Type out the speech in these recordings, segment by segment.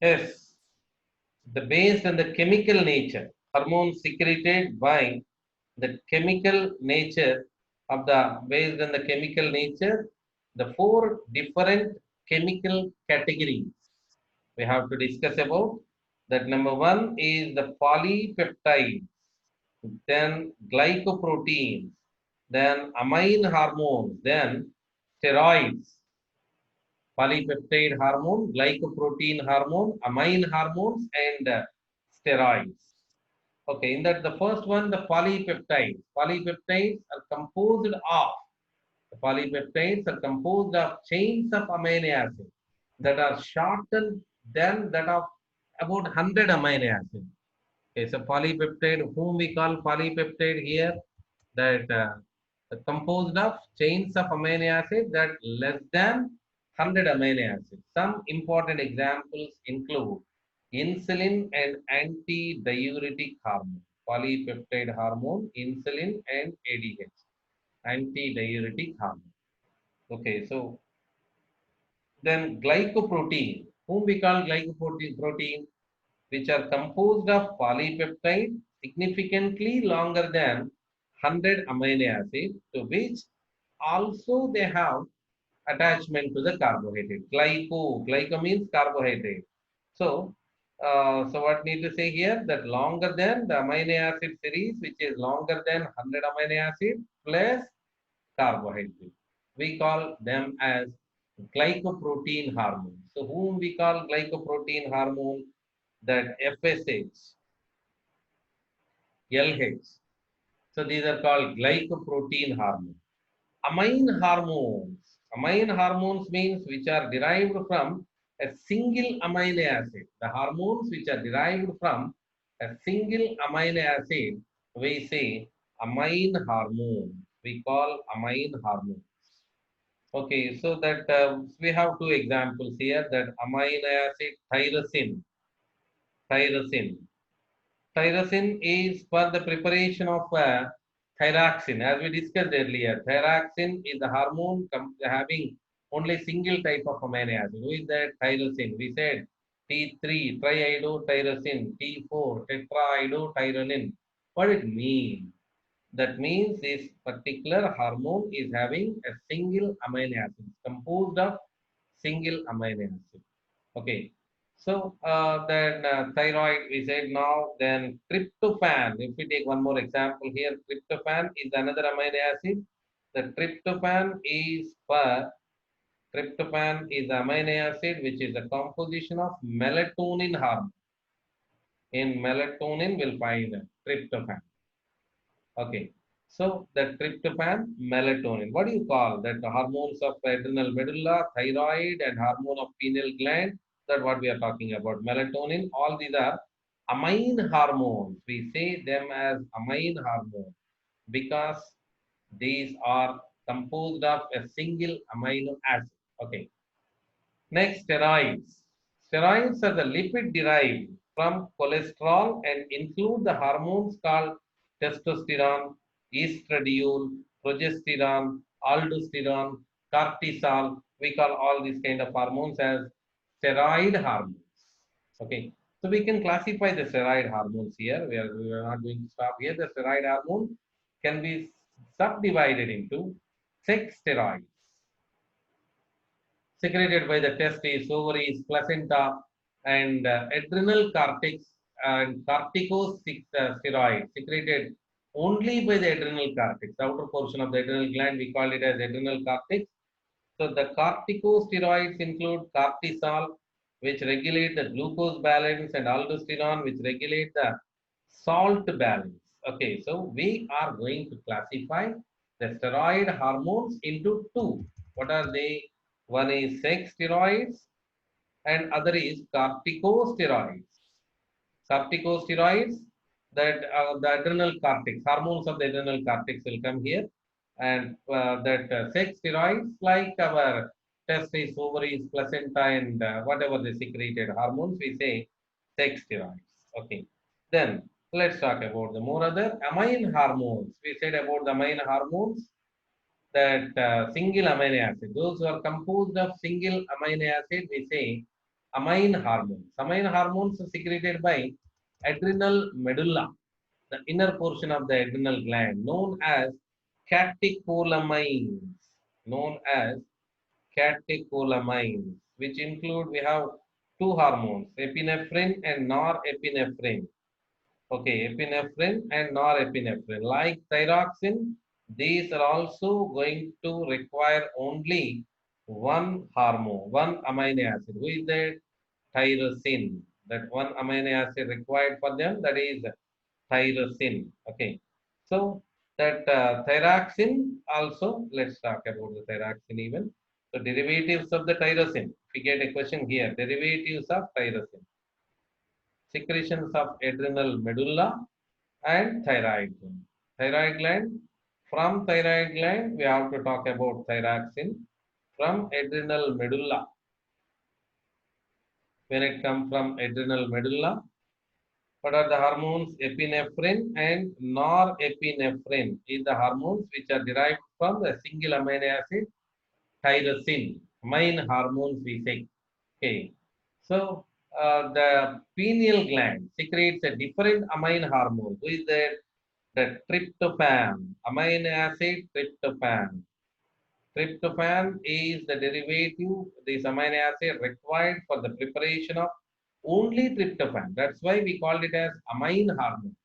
Yes, the based on the chemical nature, hormones secreted by the chemical nature of the based on the chemical nature, the four different chemical categories we have to discuss about. That number one is the polypeptides, then glycoproteins, then amine hormones, then steroids, polypeptide hormone, glycoprotein hormone, amine hormones, and steroids. Okay, in that the first one, the polypeptides. Polypeptides are composed of the polypeptides are composed of chains of amino acids that are shorter than that of about 100 amino acids. Okay, so polypeptide, whom we call polypeptide here, that composed of chains of amino acids that less than 100 amino acids. Some important examples include insulin and antidiuretic hormone, polypeptide hormone, insulin and ADH, antidiuretic hormone. Okay, so then glycoprotein, whom we call glycoprotein, which are composed of polypeptide significantly longer than 100 amino acids, to which also they have attachment to the carbohydrate. Glyco means carbohydrate. So, so what need to say here, that longer than the amino acid series, which is longer than 100 amino acid plus carbohydrate. We call them as glycoprotein hormone. So whom we call glycoprotein hormone, that FSH, LH. So these are called glycoprotein hormone. Amine hormones. Amine hormones means which are derived from a single amino acid. The hormones which are derived from a single amino acid, we say amine hormone. We call amine hormone. Okay, so that we have two examples here, that amino acid tyrosine. Tyrosine. Tyrosine is for the preparation of thyroxine. As we discussed earlier, thyroxine is the hormone having only single type of amino acid. Who is that? Tyrosine. We said T3, triiodotyrosine, T4, tetraiodotyrosine. What it means? That means this particular hormone is having a single amino acid, composed of single amino acid. Okay. So then thyroid we said now, then tryptophan. If we take one more example here, tryptophan is another amino acid. The tryptophan is amino acid which is a composition of melatonin hormone. In melatonin we'll find tryptophan. Okay. So the tryptophan, melatonin. What do you call that? The hormones of adrenal medulla, thyroid, and hormone of pineal gland. That's what we are talking about. Melatonin. All these are amine hormones. We say them as amine hormones because these are composed of a single amino acid. Okay. Next, steroids. Steroids are the lipid derived from cholesterol and include the hormones called testosterone, estradiol, progesterone, aldosterone, cortisol. We call all these kind of hormones as steroid hormones. Okay, so we can classify the steroid hormones here. We are not going to stop here. The steroid hormone can be subdivided into sex steroids secreted by the testes, ovaries, placenta, and adrenal cortex and corticosteroid secreted only by the adrenal cortex, the outer portion of the adrenal gland. We call it as adrenal cortex. So the corticosteroids include cortisol, which regulate the glucose balance, and aldosterone, which regulate the salt balance. Okay, so we are going to classify the steroid hormones into two. What are they? One is sex steroids and other is corticosteroids. Corticosteroids, that the adrenal cortex, hormones of the adrenal cortex will come here, and that sex steroids like our testes, ovaries, placenta, and whatever the secreted hormones, we say sex steroids. Okay. Then let's talk about the more other amine hormones. We said about the amine hormones that single amino acid, those who are composed of single amino acid, we say amine hormones. Amine hormones are secreted by adrenal medulla, the inner portion of the adrenal gland, known as catecholamines. Known as catecholamines, which include, we have two hormones, epinephrine and norepinephrine. Okay, epinephrine and norepinephrine. Like thyroxine, these are also going to require only one hormone, one amino acid. Who is that? Tyrosine. That one amino acid required for them, that is tyrosine. Okay. So that thyroxine also, let's talk about the thyroxine even. So derivatives of the tyrosine. If we get a question here, derivatives of tyrosine. Secretions of adrenal medulla and thyroid gland. Thyroid gland. From thyroid gland, we have to talk about thyroxine. From adrenal medulla. When it comes from adrenal medulla, what are the hormones? Epinephrine and norepinephrine is the hormones which are derived from the single amino acid tyrosine. Main hormones we say. Okay. So the pineal gland secretes a different amino hormone. Who is that? The tryptophan. Amino acid tryptophan. Tryptophan is the derivative, this amino acid required for the preparation of only tryptophan. That's why we called it as amine hormone.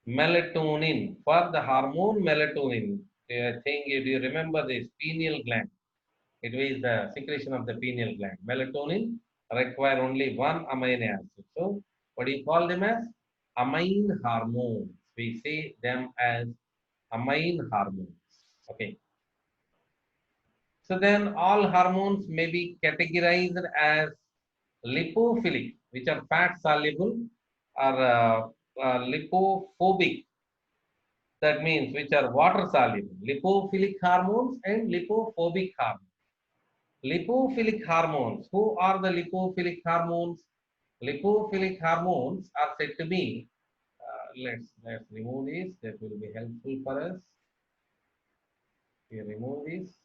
Melatonin, for the hormone melatonin. I think if you remember this pineal gland, it is the secretion of the pineal gland. Melatonin require only one amino acid. So what do you call them as? Amine hormones. We say them as amine hormones. Okay. So then all hormones may be categorized as lipophilic, which are fat soluble, or lipophobic, that means which are water soluble. Lipophilic hormones and lipophobic hormones. Lipophilic hormones. Who are the lipophilic hormones? Lipophilic hormones are said to be, let's remove this, that will be helpful for us. We remove this,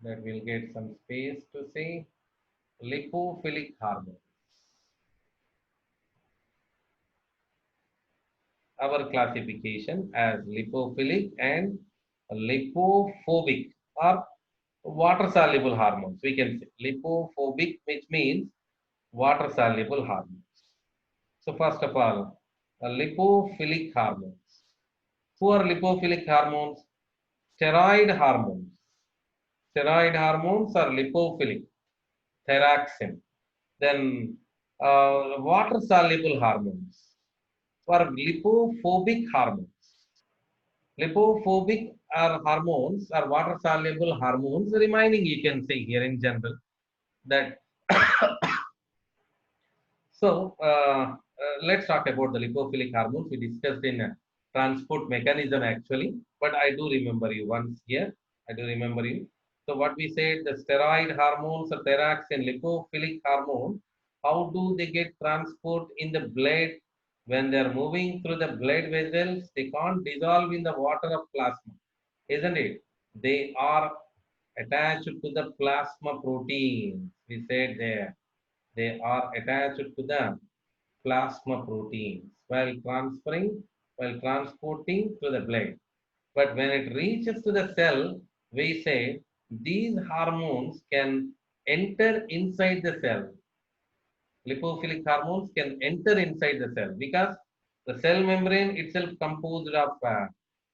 that will get some space to say. Lipophilic hormones. Our classification as lipophilic and lipophobic or water soluble hormones. We can say lipophobic, which means water soluble hormones. So, first of all, lipophilic hormones. Who are lipophilic hormones? Steroid hormones. Steroid hormones are lipophilic, thyroxine. Then water soluble hormones for lipophobic hormones. Lipophobic are hormones or water soluble hormones, remaining you can say here in general that. So let's talk about the lipophilic hormones. We discussed in transport mechanism actually, but I do remember you once here. I do remember you. So what we said, the steroid hormones or thyroxine, lipophilic hormone, how do they get transport in the blood? When they are moving through the blood vessels, they can't dissolve in the water of plasma, isn't it? They are attached to the plasma proteins. We said there they are attached to the plasma proteins while transferring, while transporting to the blood. But when it reaches to the cell, we say these hormones can enter inside the cell. Lipophilic hormones can enter inside the cell because the cell membrane itself composed of a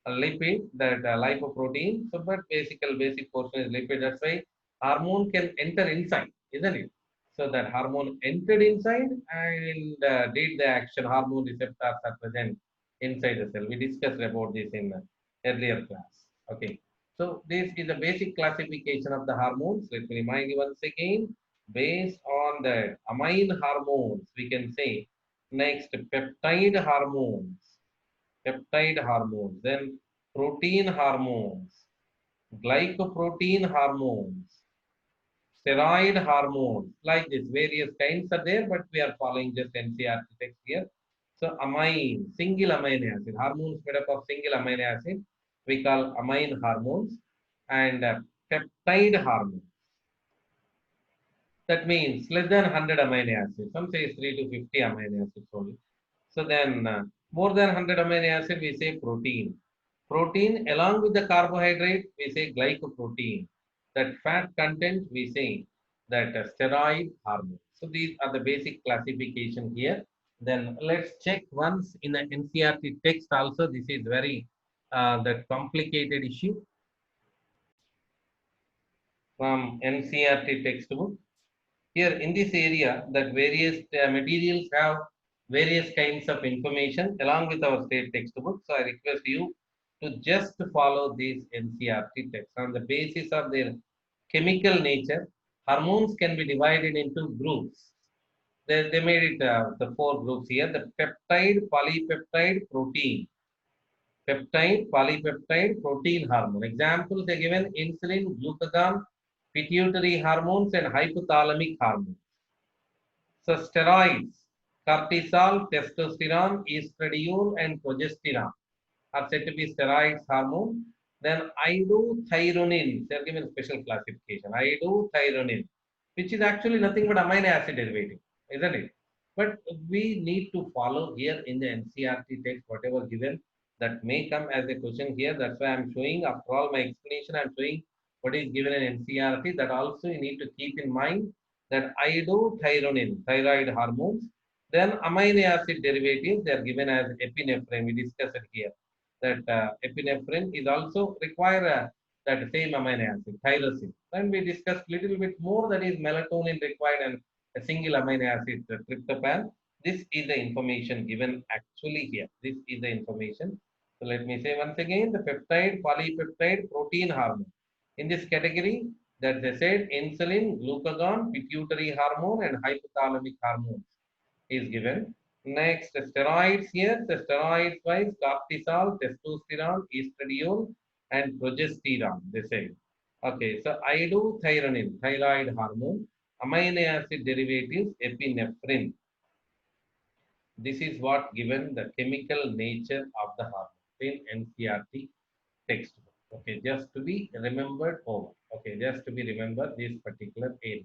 lipid, that lipoprotein. So, but basic portion is lipid. That's why hormone can enter inside, isn't it? So that hormone entered inside and did the action. Hormone receptors are present inside the cell. We discussed about this in earlier class. Okay. So this is the basic classification of the hormones. Let me remind you once again. Based on the amine hormones, we can say next peptide hormones, then protein hormones, glycoprotein hormones, steroid hormones, like this. Various kinds are there, but we are following just NCERT text here. So amine, single amino acid, hormones made up of single amino acid, we call amine hormones, and peptide hormones. That means less than 100 amino acids. Some say 3 to 50 amino acids only. So then more than 100 amino acid, we say protein. Protein along with the carbohydrate, we say glycoprotein. That fat content, we say that steroid hormone. So these are the basic classification here. Then let's check once in the NCRT text also. This is very that complicated issue from NCRT textbook. Here in this area, that various materials have various kinds of information along with our state textbook. So I request you to just follow these NCRT texts on the basis of their chemical nature. Hormones can be divided into groups. They made it the four groups here: the peptide, polypeptide, protein. Peptide, polypeptide, protein hormone. Examples are given: insulin, glucagon, pituitary hormones, and hypothalamic hormones. So steroids, cortisol, testosterone, estradiol, and progesterone are said to be steroids hormone. Then iodothyronine, they are given special classification. Iodothyronine, which is actually nothing but amino acid derivative, isn't it? But we need to follow here in the NCRT text, whatever given, that may come as a question here. That's why I'm showing, after all my explanation, I'm showing what is given in NCRT. That also you need to keep in mind that iodothyronine, thyroid hormones, then amino acid derivatives, they are given as epinephrine. We discussed it here that epinephrine is also require that same amino acid, tyrosine. Then we discussed little bit more, that is melatonin required and a single amino acid, tryptophan. This is the information given actually here. This is the information. So let me say once again, the peptide, polypeptide, protein hormone. In this category, that they said insulin, glucagon, pituitary hormone, and hypothalamic hormones is given. Next, steroids here. The steroids wise, cortisol, testosterone, estradiol, and progesterone. They say. Okay, so iodothyronine, thyroid hormone, amino acid derivatives, epinephrine. This is what given the chemical nature of the hormone in NCRT textbook. Okay, just to be remembered over. Okay, just to be remembered this particular area.